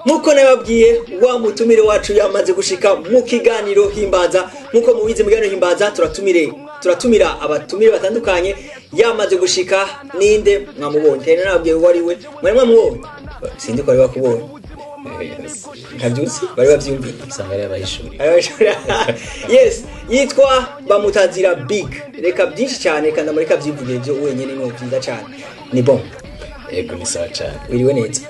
nkuko nababwiye wa mutumire wacu yamaze gushika mu kiganiro himbaza. Nkuko mubizi mu kiganiro himbaza turatumira abatumire batandukanye. Yamaze gushika ninde mwamubonye? Tene nababwiye wari we mwamubonye, sindi ko ari bakubonye kabyusi bari bavyumviye usanga yabayishuri. Yes, yitwa bamutazira Big. Reka byinshi cyane kandi amureka byivugiye byo wenyene no byiza cyane. Ni bon. Ego ni sawa cyane. Wiriwe neza.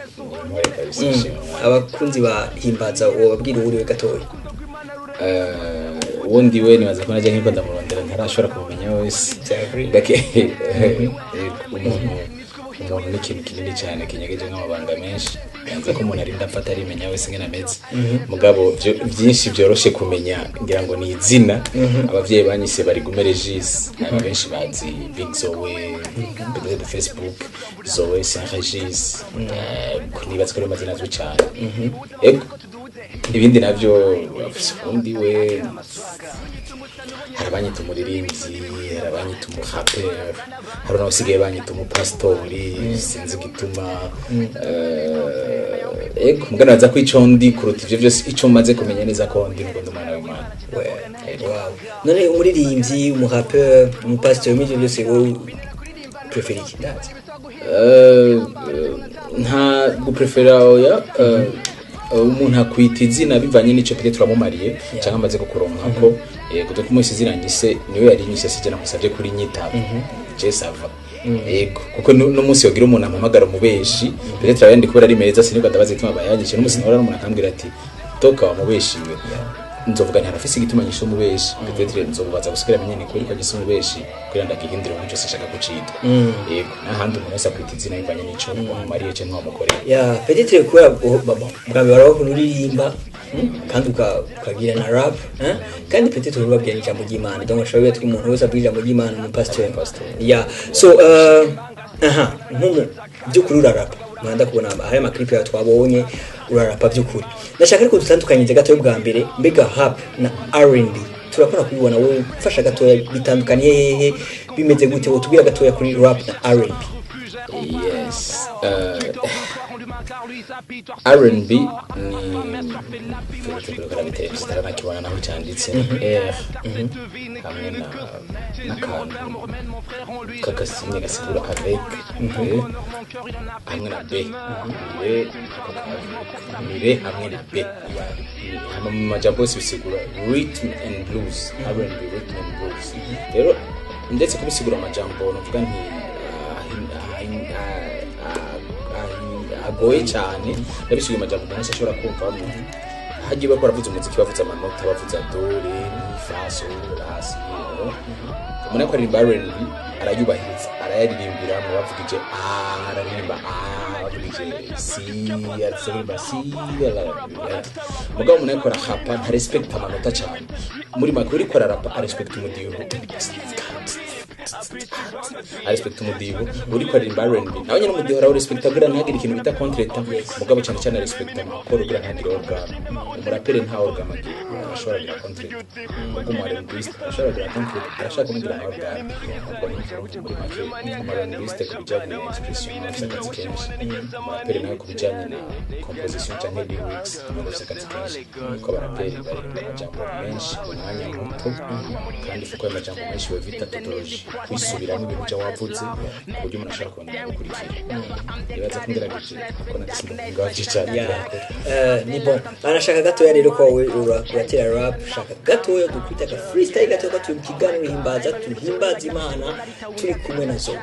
Abakunzi ba himbaza uwo babwira uri we gatoya. Ubundi we nibaza ko najya nkiko ndamurondera ntarashobora kumenya wese. Gake umuntu ni ikintu kinini cyane kinyegeje nk'amabanga menshi. Yanze ko umuntu arinda afata arimenya wese ngena meze. Mugabo byinshi byoroshe kumenya ngira ngo ni izina. Abavyeyi banyise bari gumere Regis. Abenshi bazi Big Zoe, kuri Facebook, Zoe Saint Regis. Nibaza ko ari amazina azwi cyane. Ibindi navyo undi we harabanyita umuririmbyi, harabanyita umuhaper, hari n'abasigaye banyita umupastori, sinzi gituma mugana baza ko ico ndi kuruta ivyo byose ico maze kumenya neza ko ndi ngo ndumana w'Imana. Wow. None umuririmbyi, umuhaper, umupastori n'ivyo byose wowe prefer iki ndazi? Nta guprefera oya umuntu akwita izina bivanye n'ico pete turamumariye cyangwa amaze kukuronka ko kuko kumwese zirangise niwe yari nyise sijana musavye kuri nyita je sava kuko no munsi yogira umuntu ampamagara mubeshi pete turayandi kubera ari meza sinibwa ndabaza ituma bayagishe no munsi nahora n'umuntu akambwira ati toka wa mubeshiwe nzovuga nti arafise igituma nyisho mubeshi pete nzobubaza gusikira menyene kuri ko gisu mubeshi kuri ndakigindira mu cyo sishaka kucitwa n'ahandi umuntu wese akwita izina bivanye n'ico umariye cyo ntamukorera pete kubera baba bwawe baraho kuririmba kandi ukagira na rap kandi pete turubabwiye n'ijambo ry'Imana cyangwa shobora turi umuntu wese abwira ijambo ry'Imana mu pastor so nkumu byukuri urarapa mwanda kubona hari amaklipe ya twabonye urarapa byukuri. Ndashaka ariko dutandukanyije gato bwa mbere mbega rap na R&B turakora kubibona wowe ufasha gatoya bitandukanye hehe bimeze gute utubwira gatoya kuri rap na R&B? Yes, R&B ni fete kuri biteye sitarana kibona naho cyanditse hamwe na kakasinye gasigura avec hamwe na B mire hamwe na B hama mu majambo bisigura rhythm and blues. R&B rhythm and blues rero ndetse kubisigura amajambo novuga nti agoye cyane ndabisubiye amajambo umuntu ashobora kumva hagiye bakora avuze umuziki bavuze amanota bavuze dore ni fa sol la si umuntu akora R&B arayubahiriza arayaririmbira mu bavugije araririmba bavugije si araririmba si mugabo umuntu akora rap nta respect amanota cyane muri makuru ikora rap respect umudiho respect umudiho uri ko ari R&B nawe nyine umudiho rawo respect agira ntagira ikintu bita contract mugabo cyane cyane respect amakoro ugira ntagira organ umurapere nta organ agira ashobora kugira contract ubwo R&B ashobora kugira contract ashaka kugira organ ubwo ni muri make R&B kubijyanye na expression n'akazi kenshi umurapere nawe kubijyanye na composition cyangwa lyrics n'akazi kenshi ko barapere bari amajambo menshi umwanya muto kandi fuko amajambo menshi bavita tautology kwisubiramo ibintu bya wavutse ku buryo umuntu ashaka kubona gukurikira bibaza kungerageje ko natsingaje cyane ni bon anashaka gatoya rero ko wowe uratera rap shaka gatoya gukwita ka freestyle gatoya ko turi kiganiro himbaza tuhimbaza Imana turi kumwe nazo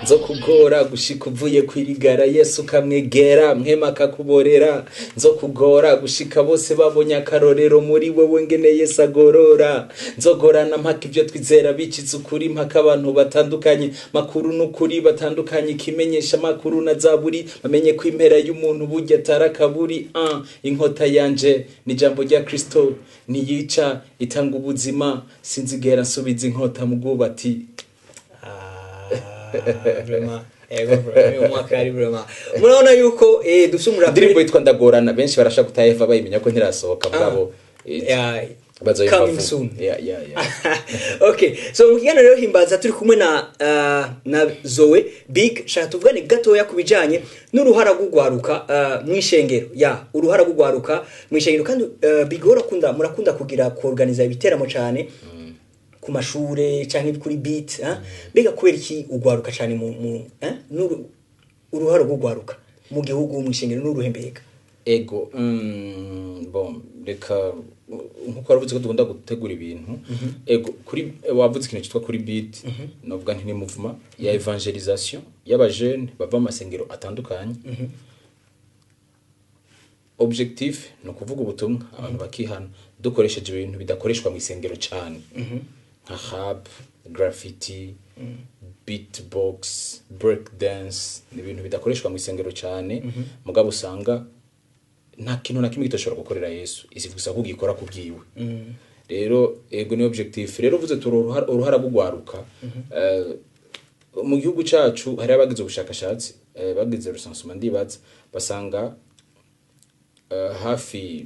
nzo kugora gushika uvuye kwirigara Yesu kamwegera mwema kakuborera nzo kugora gushika bose babonye akarorero muri wewe ngene Yesu agorora nzogorana mpaka ibyo twizera bikiza ukuri mpaka abantu batandukanye makuru n'ukuri batandukanye kimenyesha makuru na zaburi bamenye ko impera y'umuntu burya tarakaburi inkota yanje ni jambo rya Kristo niyica itanga ubuzima sinzigera nsubiza inkota mu bwubati vraiment bro mwakari vraiment murabona yuko dufite umuraperi ndirimbo yitwa ndagorana benshi barashaka kutaheva bayimenya ko ntirasohoka mugabo coming soon. Yeah. Okay, so mu kiganiro rero himbaza turi kumwe na Zoe Big, shaka tuvugane gatoya kubijanye n'uruhara rw'ugwaruka mwishengero. Uruhara rw'ugwaruka mwishengero kandi Big murakunda kugira kuorganize ibiteramo cyane ku mashure canke kuri beat, mbega kubera iki ugwaruka cyane mu uruhara rw'ugwaruka mu gihugu mwishengero n'uruhembega? Ego bon reka nkuko waravuze ko dukunda gutegura ibintu ego kuri wavuze ikintu cyitwa kuri beat novuga nti ni movement ya evangelisation y'abajeune bava amasengero atandukanye. Objectif no kuvuga ubutumwa abantu bakihana dukoresheje ibintu bidakoreshwa mu isengero cyane nka rap, graffiti, beatbox, break dance, ni ibintu bidakoreshwa mu isengero cyane mugabo usanga nta kintu na kimwe gitoshobora gukorera Yesu isivuga ko gikora kubwiwe. Rero ego ni objectif. Rero uvuze uruhara rw'ugwaruka mu gihugu cyacu hari abagize ubushakashatsi bagize recensement ndibaza basanga hafi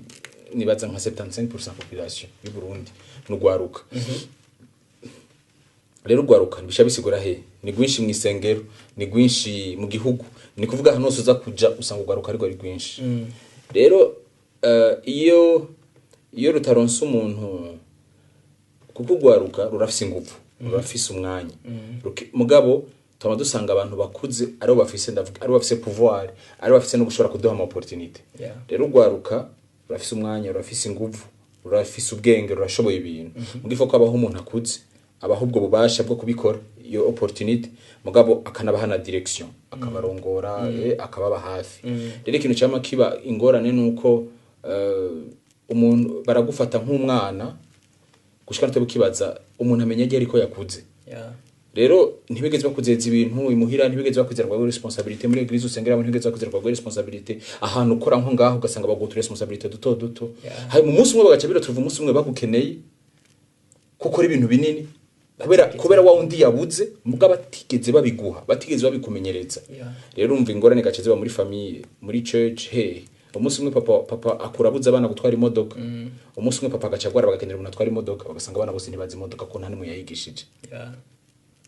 nibaza nka 75% population y'u Burundi n'ugwaruka. Rero ugwaruka bisha bisigura he ni gwinshi mu isengero ni gwinshi mu gihugu ni kuvuga hano uza kuja usanga ugwaruka ari gwinshi. Rero iyo rutaronse umuntu kuko ugwaruka rurafise ingufu rurafise umwanya mugabo tuma dusanga abantu bakuze ari bafise ndavuga ari bafise pouvoir ari bafise no gushobora kuduha ama opportunity. Rero ugwaruka rurafise umwanya rurafise ingufu rurafise ubwenge rurashoboye ibintu mugifo ko abaho umuntu akuze abahubwo bubasha bwo kubikora iyo opportunity mugabo akanabahana direction akabarongora akababa hafi. Rero ikintu cyama kiba ingorane nuko umuntu baragufata nk'umwana gushika no bukibaza umuntu amenye agiye ariko yakuze. Rero ntibigeze bakuzeza ibintu imuhira ntibigeze bakuzerwa gwa responsibility muri eglise usengera abantu ntibigeze bakuzerwa gwa responsibility ahantu ukora nko ngaho ugasanga bagutura responsibility duto hari mu munsi umwe bagacabira tuvuga umunsi umwe bagukeneye kuko ibintu binini kubera wa undi yabuze mugaba batigeze babiguha batigeze babikumenyereza. Rero umva ingorane gace ziba muri famille muri church umunsi umwe papa akurabuza abana gutwara imodoka umunsi umwe papa agacagwara bagakenera umuntu atwara imodoka bagasanga abana bose ntibazi imodoka ko nta nimwe yayigishije.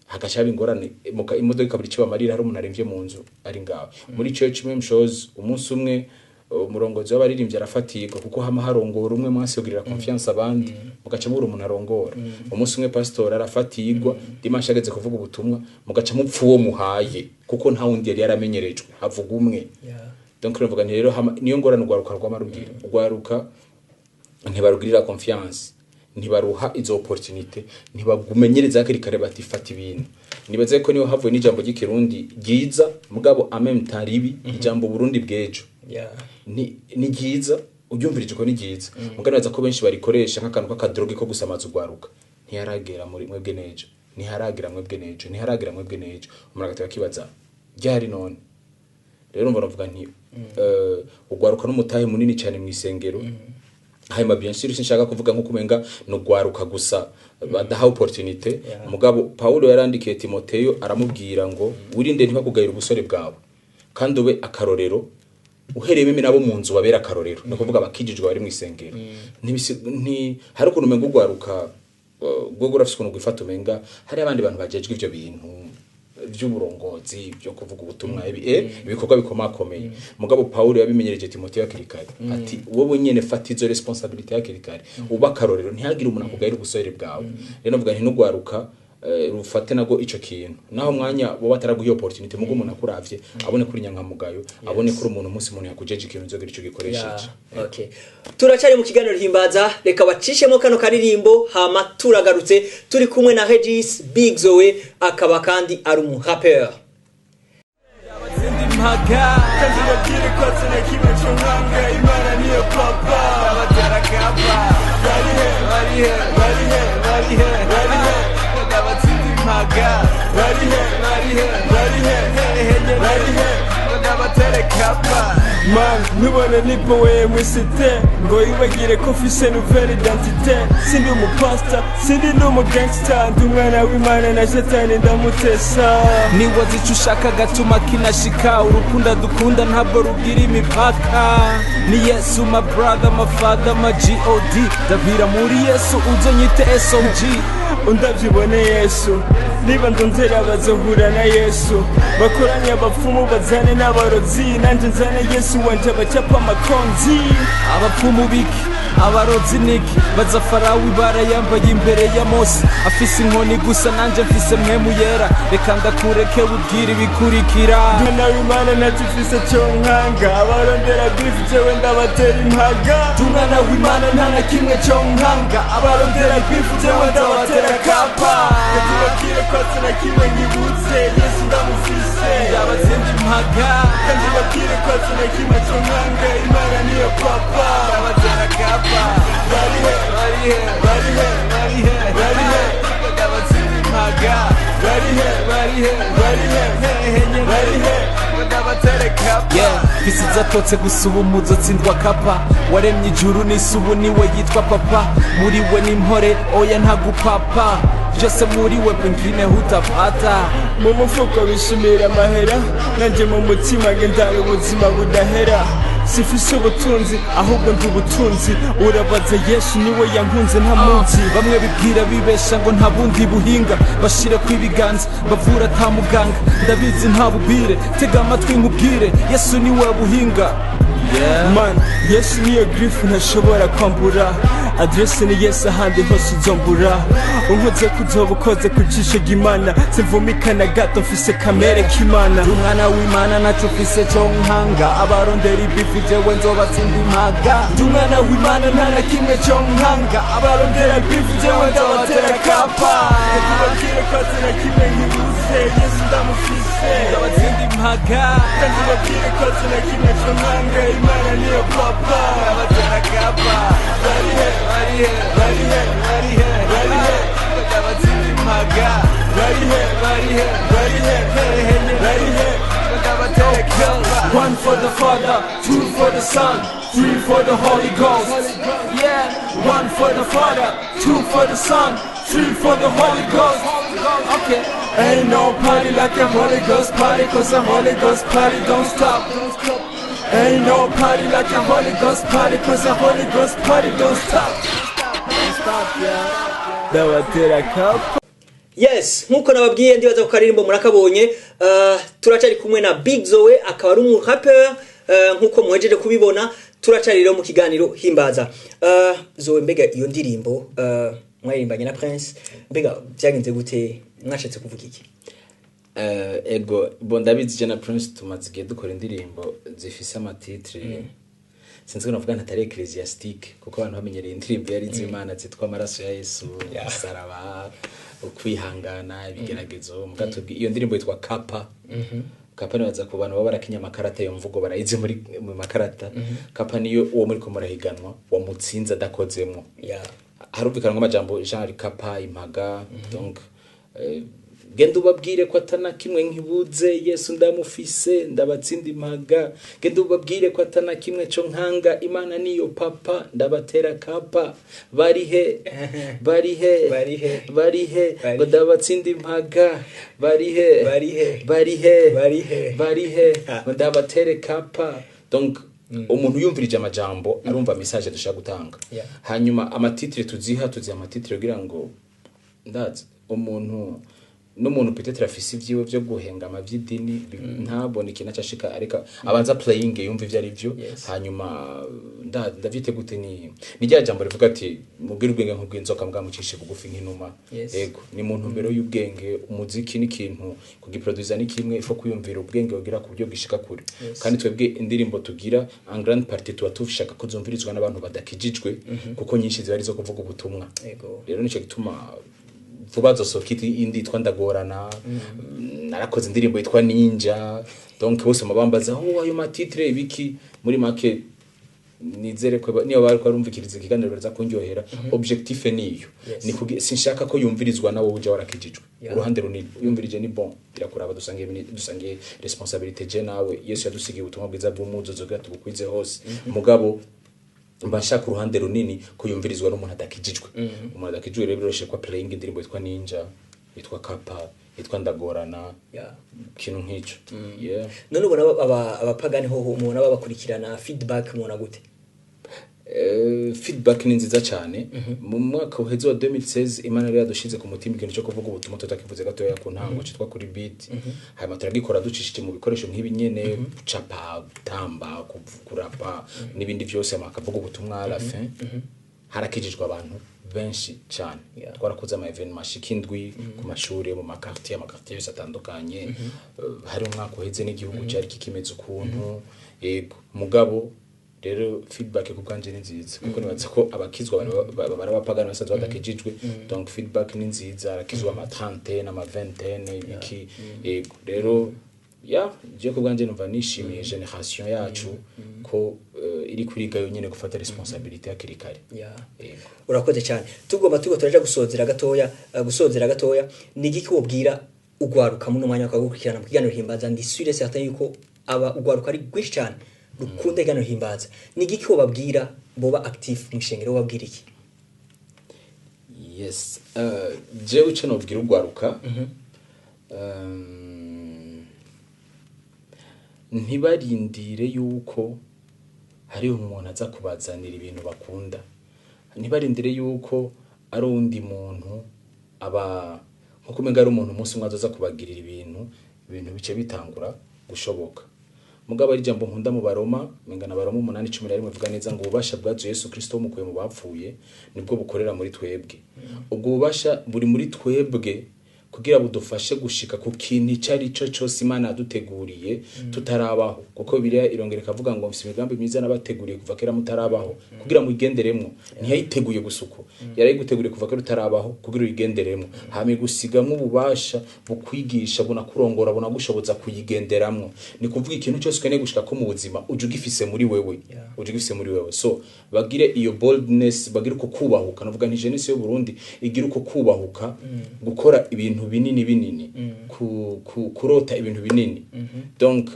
Hagashaba ingorane imodoka ikabiri kiba marira hari umuntu aremvye mu nzu ari ngaho muri church même chose umunsi umwe umurongozi w'abaririmbye arafatirwa kuko hama harongora umwe mwasi yogirira confiance abandi mugaca muri umuntu arongora umunsi umwe pastor arafatirwa dimanche ageze kuvuga ubutumwa mugaca mupfu wo muhaye kuko nta wundi yari yaramenyerejwe havuga umwe. Donc revuga rero niyo ngorane ugwaruka rw'amarugira ugwaruka ntibarugirira confiance ntibaruha izo opportunity ntibagumenyereza akiri kare batifata ibintu. Nibaze ko niyo havuye n'ijambo ry'ikirundi giza mugabo ameme taribi ijambo Burundi bwejo ni giza ubyumvirije ko ni giza muganaza ko benshi barikoresha nk'akantu k'akadroge ko gusamaza ugwaruka ntiyaragera muri mwebwe nejo ntiharagira mwebwe nejo umuntu agataka kibaza ryari none. Rero mvuga nti ugwaruka n'umutahe munini cyane mu isengero Haima bien sûr sinshaka kuvuga nko kumenga no gwaruka gusa badaha opportunity mugabo Paulo yarandikiye Timoteyo aramubwira ngo wirinde ntibakugayira ubusore bwawe kandi ube akarorero uhereye mimi nabo mu nzu babera akarorero no kuvuga bakijijwe bari mu isengero nti hari ukuntu mengo gwaruka gwo gurafise ukuntu gwifata umenga hari abandi bantu bajejwe ivyo bintu by'uburongozi byo kuvuga ubutumwa ibikorwa bikomakomeye mugabo Paulo yabimenyereje Timoteyo akirikare ati wowe nyene fata izo responsibility yakirikare ubakarorero ntihagire umuntu akugayira ubusore bwawe. Rero navuga nti n'ugwaruka rufate nago ico kintu naho mwanya bo bataraguha opportunity mugo umuntu akuravye abone kuri nyankamugayo abone kuri umuntu umunsi umuntu yakujeje ikintu nzogira ico gikoresheje. Okay, turacari mu kiganiro himbaza reka bacishemo kano karirimbo hama turagarutse turi kumwe na Regis Big Zoe akaba kandi ari umuhapper. man nubona nipo we mwisite ngo yibagire ko fise nouvelle identité sindi umupasta sindi n'umugangsta ndi umwana w'Imana na Satani ndamutesa niwaza ico ushaka gatuma kinashika urukunda dukunda ntabwo rugira imipaka ni Yesu my brother my father my God ndavira muri Yesu uzonyite SOG undavyibone Yesu niba ndonzera bazohura na Yesu bakoranye abapfumu bazane n'abarozi nanje nzane Yesu wanje abacapa amakonzi abapfumu biki abarozi niki baza Farawo barayambaye imbere ya Mose afise inkoni gusa nanje mfise mpemu yera reka ndakureke ubwira ibikurikira Mwana w'Imana natufise cyo nkanga abarondera beef jewe ndabatera impaga Mwana w'Imana nta na kimwe cyo nkanga abarondera beef jewe ndabatera kapa ndababwire ko atana kimwe nkibuze Yesu ndamufise ndabatsinda impaga kandi babwire ko atana kimwe cyo nkanga Imana niyo papa ndabatera kapa barihe ndabatsinda impaga barihe ndabatera kapa fisi zatotse gusa ubu muzotsindwa kapa waremye ijuru n'isi ubu niwe yitwa papa muri we n'impore oya ntagupapa byose muri we pengine hutapata mu mufuko bishimira amahera nanje mu mutima ngendana ubuzima budahera sifise ubutunzi ahubwo ndi ubutunzi urabaza Yesu niwe yankunze nta munsi bamwe bibwira bibesha ngo nta bundi buhinga bashire kwibiganza bavura ata muganga ndabizi nta bubire tega amatwi nkubwire Yesu niwe buhinga man Yesu niyo grief ntashobora kwambura adresse ni Yesu ahandi hose uzombura unkoze kuzobukoze kucisha gimana simvumikana gato mfise kamere k'Imana umwana w'Imana naco mfise cyo nkanga abarondera ibifu jewe nzobatsinda impaga umwana w'Imana nta na kimwe cyo nkanga abarondera ibifu jewe nzobatera kapa ndababwire ko atana kimwe nkibuze Yesu ndamufise nzobatsinda impaga kandi babwire ko atana kimwe cyo nkanga Imana niyo papa ndabatera kapa barihe ndabatsinda impaga barihe ndabatera kapa 1 for the Father 2 for the Son 3 for the Holy Ghost yeah 1 for the Father 2 for the Son 3 for the Holy Ghost okay ain't no party like a Holy Ghost party cause a Holy Ghost party don't stop ain't no party like a Holy Ghost party cause a Holy Ghost party don't stop ndabatera kapa. Yes, nkuko nababwiye ndibaza ku karirimbo murakabonye turacari kumwe na Big Zoe akaba ari umu rapper nkuko muhejeje kubibona turacari rero mu kiganiro himbaza Zoe mbega iyo ndirimbo mwarimbanye na Prince mbega byagenze gute mwashatse kuvuga iki ego bondabizi je na Prince tumazigiye dukora indirimbo zifise amatitre sinzi ko navuga ntatari ecclesiastique kuko abantu bamenyereye indirimbo yari z'Imana zitwa amaraso ya Yesu saraba ukwihangana ibigeragezo mugatubwi iyo ndirimbo yitwa kapa kapa nibaza ku bantu baba barakinya makarata yo mvugo barayize muri mu makarata kapa niyo uwo muri ko murahiganwa wa mutsinza dakozemo harubikana ng'amajambo genre kapa impaga donc genda ubabwire ko atana kimwe nkibuze Yesu ndamufise ndabatsinda impaga genda ubabwire ko atana kimwe cyo nkanga Imana niyo papa ndabatera kapa barihe ngo ndabatsinda impaga barihe ngo ndabatere kapa donc umuntu yumvirije amajambo arumva message dushaka gutanga hanyuma amatitre tuziha amatitre kugira ngo ndazi umuntu n'umuntu peut-être afise ivyiwe byo guhenga amavyidini ntabone ikintu acashika ariko abanza playing yumva ivyo ari byo hanyuma ndavyite gute ni rya jambo rivuga ati mubwira ubwenge nk'ubwinzoka mbwamucishe bugufi nk'inuma yego ni muntu mbero y'ubwenge umuziki ni kintu kugiproducer ni kimwe ifo kuyumvira ubwenge wogira ku buryo gishika kure kandi twebwe indirimbo tugira en grande partie tufishaka kuzumvirizwa n'abantu badakijijwe kuko nyinshi ziba ari zo kuvuga ubutumwa rero nico gituma vubazo sokiti indi yitwa ndagorana narakoze indirimbo yitwa ninja donc bose mabambaza ayo matitre ibiki muri make nizere ko niyo bari barumvikiriza ikiganiro baraza kunyohera objectif niyo ni sinshaka ko yumvirizwa nawe uje warakijijwe uruhande runini yumvirije ni bon birakuraba dusangiye responsabilité je nawe Yesu yadusigiye ubutumwa bwiza bw'umuzo bwa tubukwize hose mugabo mbashaka uruhande runini ko yumvirizwa n'umuntu adakijijwe umuntu adakijijwe rero biroshe kwa playing indirimbo yitwa Ninja yitwa Kapa yitwa Ndagorana kintu nk'ico none ubona abapagani ho umuntu abakurikirana feedback mubona gute feedback ni nziza cyane mu mwaka uheze wa 2016 Imana yari yadushize ku mutima ikintu cyo kuvuga ubutumwa tutakivuze gato ya ku ntango cyitwa kuri beat hanyuma turagikora ducishije mu bikoresho nk'ibi nyene capa gutamba kurapa n'ibindi byose amakavuga ubutumwa à la fin harakijijwe abantu benshi cyane twarakoze ama event mashikindwi ku mashuri mu makartier yose atandukanye hari umwaka uheze n'igihugu cyari kikimeze ukuntu yego mugabo rero feedback ku bwanje ni nziza kuko nibaza ko abakizwa barabapagana basanzwe badakijijwe donc feedback ni nziza arakizwa ama 30 n'ama 20 ibiki yego rero je ku bwanje numva nishimiye generation yacu ko iri kuriga yonyene gufata responsabilité hakiri kare urakoze cyane tugomba turaja gusozera gatoya ni giki wobwira ugwaruka mu mwanya wakagukurikirana mu kiganiro himbaza ndi sûr certain yuko aba ugwaruka ari gwishi cyane rukunde kiganiro himbaza ni giki wobabwira boba active mu shengero wabwira iki yes je uce no bwira ugwaruka ntibarindire yuko hari umuntu aza kubazanira ibintu bakunda ntibarindire yuko ari undi muntu aba nko kumenga ari umuntu umunsi umwe aza kubagirira ibintu bice bitangura gushoboka mugabo ari jambo nkunda mu Baroma mengana Baroma 8:11 bivuga neza ngo ubasha bwa Yesu Kristo mukuye mu bapfuye nibwo bukorera muri twebwe ubwo ubasha buri muri twebwe kugira budufashe gushika ku kintu cyari cyo cyose Imana yaduteguriye tutarabaho kuko biriya irongera kavuga ngo mfise imigambi myiza nabateguriye kuva kera mutarabaho kugira mu igenderemwo ntiyayiteguye gusuko yarayiguteguriye kuva kera utarabaho kugira uyigenderemwo hame gusigamwe ububasha bukwigisha bunakurongora bunagushoboza kuyigenderamwo ni kuvuga ikintu cyose kene gushika ko mu buzima uje ugifise muri wewe so bagire iyo boldness bagire uko kubahuka navuga ni jeunesse yo Burundi igira uko kubahuka gukora ibintu binini kurota ibintu binini donc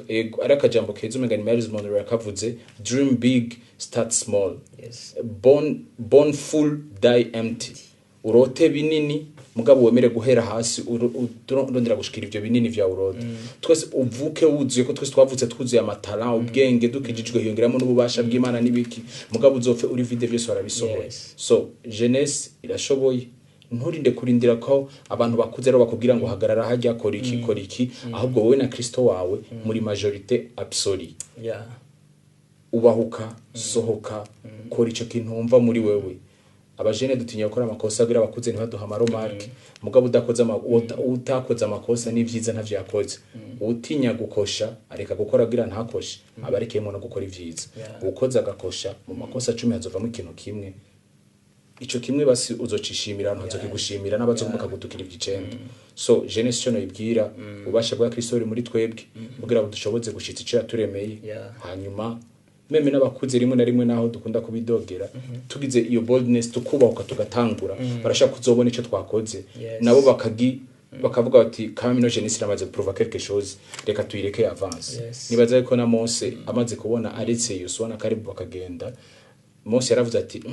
araka jambo keza umengani Miles Monroe yakavuze dream big start small born full die empty urote binini mugabo wemere guhera hasi urondera gushikira ivyo binini vya urode twese uvuke wuzuye ko twese twavutse twuzuye amatara ubwenge dukijijwe hiyongeramo n'ububasha bw'Imana nibiki mugabo uzopfe uri vide byose warabisohoye so jeunesse irashoboye nturinde kurindira ko abantu bakuze rero bakubwira ngo hagarara hajya kora iki ahubwo wowe na Kristo wawe muri majorité absolue ubahuka sohoka kora ico kintu umva muri wewe abajene dutinya gukora amakosa agira abakuze ntibaduha amaromarke mugabo utakoze amakosa ni vyiza ntavyo yakoze utinya gukosha areka gukora agira ntakoshe abarekemo no gukora ivyiza ukoza agakosha mu makosa 10 hazovamo ikintu kimwe ico kimwe basi uzocishimira ntazo kigushimira n'abazombuka gutukira ivyicendo so jeunesse no ibwira ubasha bwa Kristo muri twebwe kugira ngo dushoboze gushitsa ico yaturemeye hanyuma meme n'abakuze rimwe na rimwe naho dukunda kubidogera tugize iyo boldness tukubahuka tugatangura barashaka kuzobona ico twakoze nabo bakavuga bati kamino jeunesse iramaze prova quelque chose reka tuyireke avance nibaza ko na Mose amaze kubona aretse Yosuwa na Kalebu bakagenda Mose yaravuze ati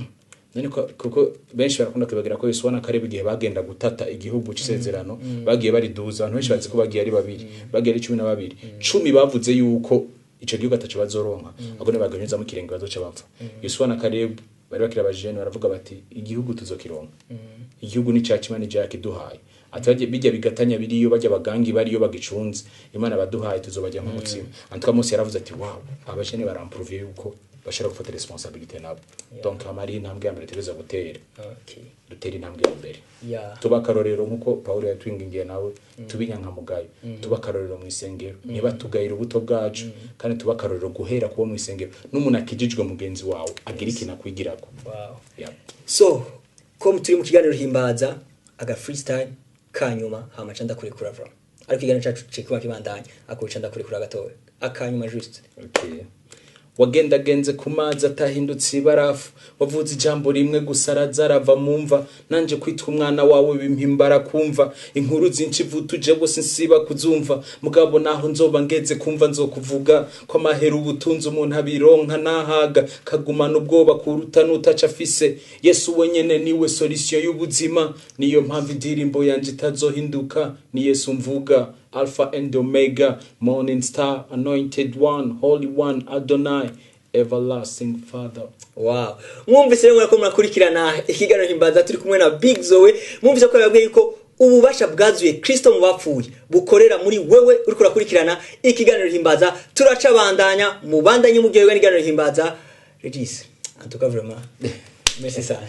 none kuko benshi barakunda kwibagira ko Yosuwa na Kalebu igihe bagenda gutata igihugu c'isezerano bagiye bari duza abantu benshi bazi ko bagiye ari babiri bagiye ari 12 10 bavuze yuko ico gihugu ataco bazoronka ahubwo ne baganyuza mu kirenge bazoca bapfa Yosuwa na Kalebu bari bakira abajene baravuga bati igihugu tuzokironka igihugu ni cya Imana ijaki duhaye ataje bijya bigatanya biriyo bajya bagangi bariyo bagicunze Imana baduhaye tuzobajya mu mutsima antuka Mose yaravuze ati wow abajene baramprove yuko bashaka gufata responsabilité nabo donc amari intambwe ya mbere tereza gutera dutera intambwe ya mbere tubakarorero nkuko Paulo yatwingingiye nawe tubinyanka mugayo tubakarorero mu isengero niba tugayira ubuto bwacu kandi tubakarorero guhera kubo mu isengero n'umuntu akijijwe mugenzi wawe agira ikintu kwigirako so ko turi mu kiganiro himbaza aga freestyle kanyuma hamaca ndakurekura vra ariko ikiganiro cyacu kikaba kibandanya akuca ndakurekura gatowe akanyuma juste wagendagenze ku mazi atahindutse ibarafu wavuze ijambo rimwe gusa arazarava mumva nanje kwitwa umwana wawe bimpimbara kumva inkuru zinshi je gusa nsiba kuzumva mugabo naho nzoba ngeze kumva nzokuvuga ko amahera ubutunzi umuntu abironka nahaga kagumana ubwoba kuruta nutaca afise Yesu wenyene niwe solution y'ubuzima niyo mpamvu indirimbo yanje itazohinduka ni Yesu mvuga Alpha and Omega, Morning Star, Anointed One, Holy One, Adonai, Everlasting Father. Wow. Mwumvise rero ko murakurikirana ikiganiro himbaza turi kumwe na Big Zoe. Mwumvise ko yabwiye ko ububasha bwazuye Kristo mu bapfuye bukorera muri wewe uri kurakurikirana ikiganiro himbaza turaca bandanya mu bandanye mu gihe ikiganiro himbaza Regis. Antuka vraiment. Merci sana.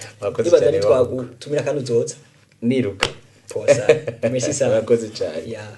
Nibaza nitwagutumira kandi uzoza. Niruka. Posa. Merci sana. Murakoze cyane. Yeah.